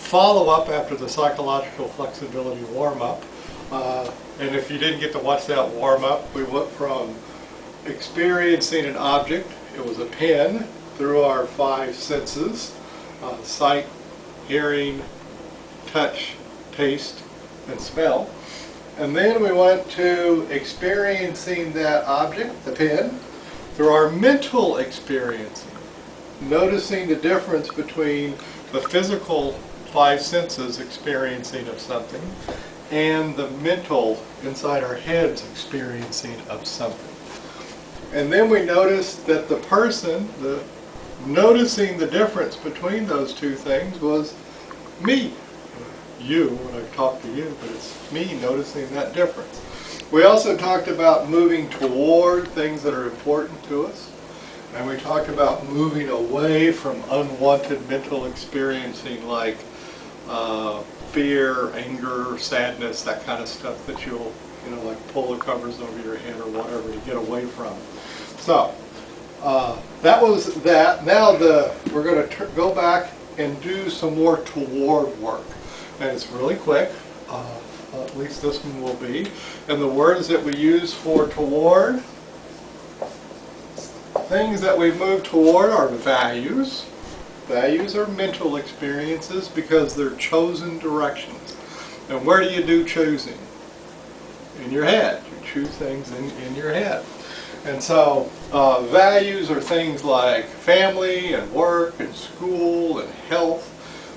follow-up after the psychological flexibility warm-up. And if you didn't get to watch that warm-up, we went from experiencing an object, it was a pen, through our 5 senses, sight, hearing, touch, taste, and smell. And then we went to experiencing that object, the pen, through our mental experiencing, noticing the difference between the physical 5 senses experiencing of something and the mental inside our heads experiencing of something. And then we noticed that the person, noticing the difference between those two things was me. You, when I talk to you, but it's me noticing that difference. We also talked about moving toward things that are important to us. And we talked about moving away from unwanted mental experiencing like fear, anger, sadness, that kind of stuff that you'll, like pull the covers over your head or whatever to get away from. So, that was that. Now we're going to go back and do some more toward work. And it's really quick, at least this one will be. And the words that we use for toward, things that we move toward are values. Values are mental experiences because they're chosen directions. And where do you do choosing? In your head. You choose things in your head. And so values are things like family and work and school and health,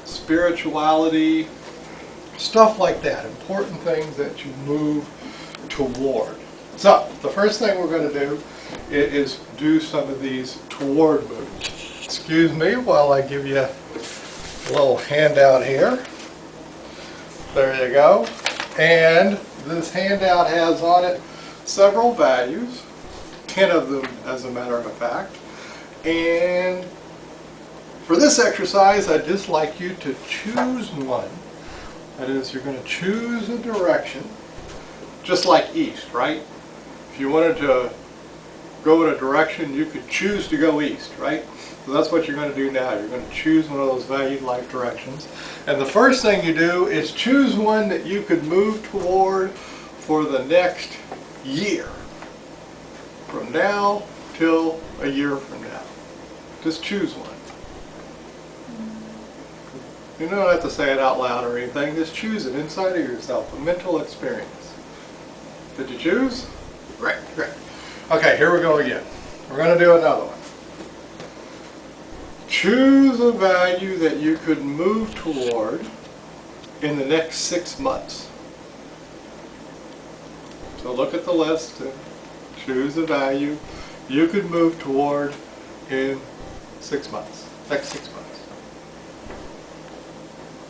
spirituality, stuff like that. Important things that you move toward. So the first thing we're going to do is do some of these toward moves. Excuse me while I give you a little handout here. There you go. And this handout has on it several values, 10 of them as a matter of fact. And for this exercise, I'd just like you to choose one. That is, you're going to choose a direction, just like east, right? If you wanted to go in a direction, you could choose to go east, right? So that's what you're going to do now. You're going to choose one of those valued life directions. And the first thing you do is choose one that you could move toward for the next year. From now till a year from now. Just choose one. You don't have to say it out loud or anything. Just choose it inside of yourself, a mental experience. Did you choose? Great, great. Okay, here we go again. We're going to do another one. Choose a value that you could move toward in the next 6 months. So look at the list and choose a value you could move toward in 6 months. Next 6 months.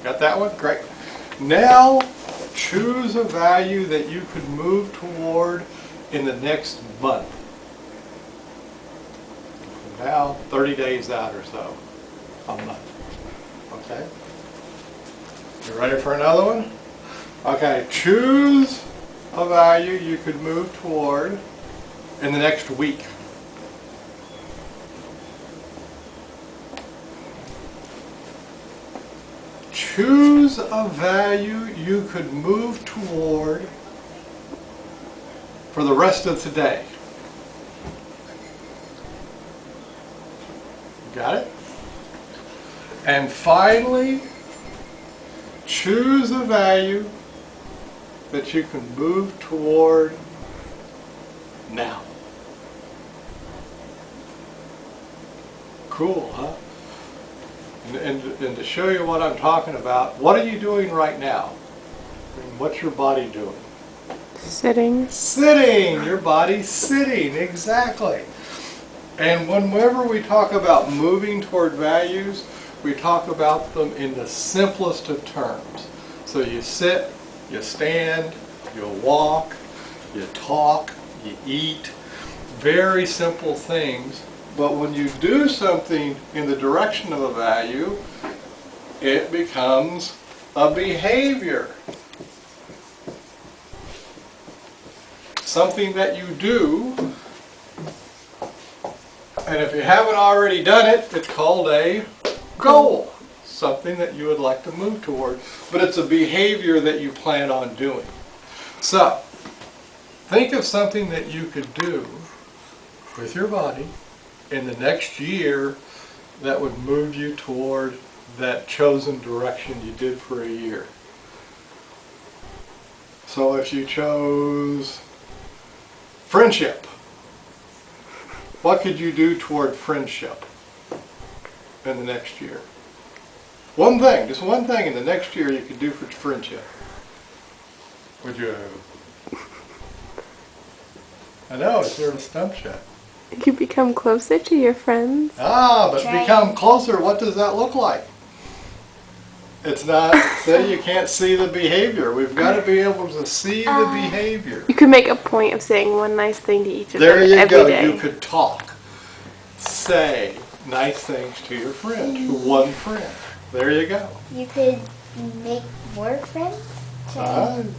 Got that one? Great. Now choose a value that you could move toward in the next month. Now 30 days out or so, a month. Okay? You ready for another one? Okay, choose a value you could move toward in the next week. Choose a value you could move toward for the rest of today. Got it? And finally, choose a value that you can move toward now. Cool, huh? And to show you what I'm talking about, what are you doing right now? I mean, what's your body doing? Sitting. Sitting! Your body's sitting, exactly. And whenever we talk about moving toward values, we talk about them in the simplest of terms. So you sit, you stand, you walk, you talk, you eat. Very simple things. But when you do something in the direction of a value, it becomes a behavior. Something that you do, and if you haven't already done it, it's called a goal. something that you would like to move toward, but it's a behavior that you plan on doing. So, think of something that you could do with your body in the next year that would move you toward that chosen direction you did for a year. So if you chose friendship, what could you do toward friendship in the next year? One thing, just one thing in the next year you could do for friendship. Would you? I know, it's sort of stump you. You become closer to your friends. Ah, but become closer, what does that look like? It's not, say you can't see the behavior. We've got to be able to see the behavior. You could make a point of saying one nice thing to each of There them you every go. day. You could talk. Say nice things to your friend, to one friend. There you go. You could make more friends.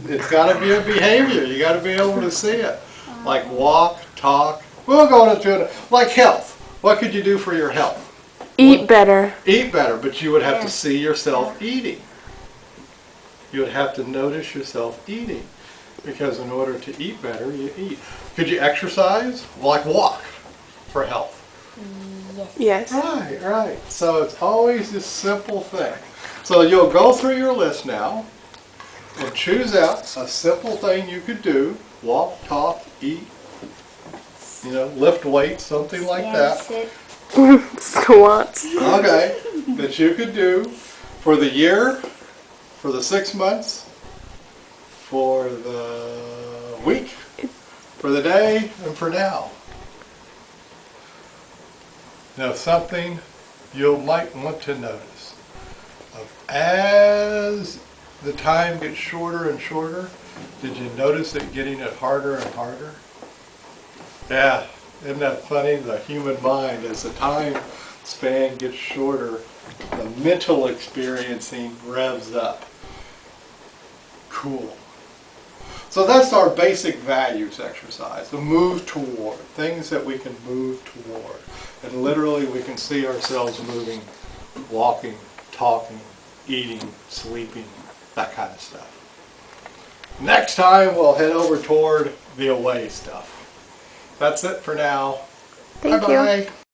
It's got to be a behavior. You got to be able to see it. Like walk, talk. We'll go into it. Like health. What could you do for your health? Eat better. Eat better, but you would have to see yourself eating. You would have to notice yourself eating. Because in order to eat better, you eat. Could you exercise? Like walk for health. Yes. Right, right. So it's always this simple thing. So you'll go through your list now and choose out a simple thing you could do. Walk, talk, eat, lift weights, something like that. Sit. Squats. Okay, that you could do for the year, for the 6 months, for the week, for the day, and for now. Now something you might want to notice. As the time gets shorter and shorter, did you notice it getting it harder and harder? Yeah, isn't that funny? The human mind, as the time span gets shorter, the mental experiencing revs up. Cool. So that's our basic values exercise, the move toward, things that we can move toward. And literally we can see ourselves moving, walking, talking, eating, sleeping, that kind of stuff. Next time we'll head over toward the away stuff. That's it for now. Thank you. Bye-bye.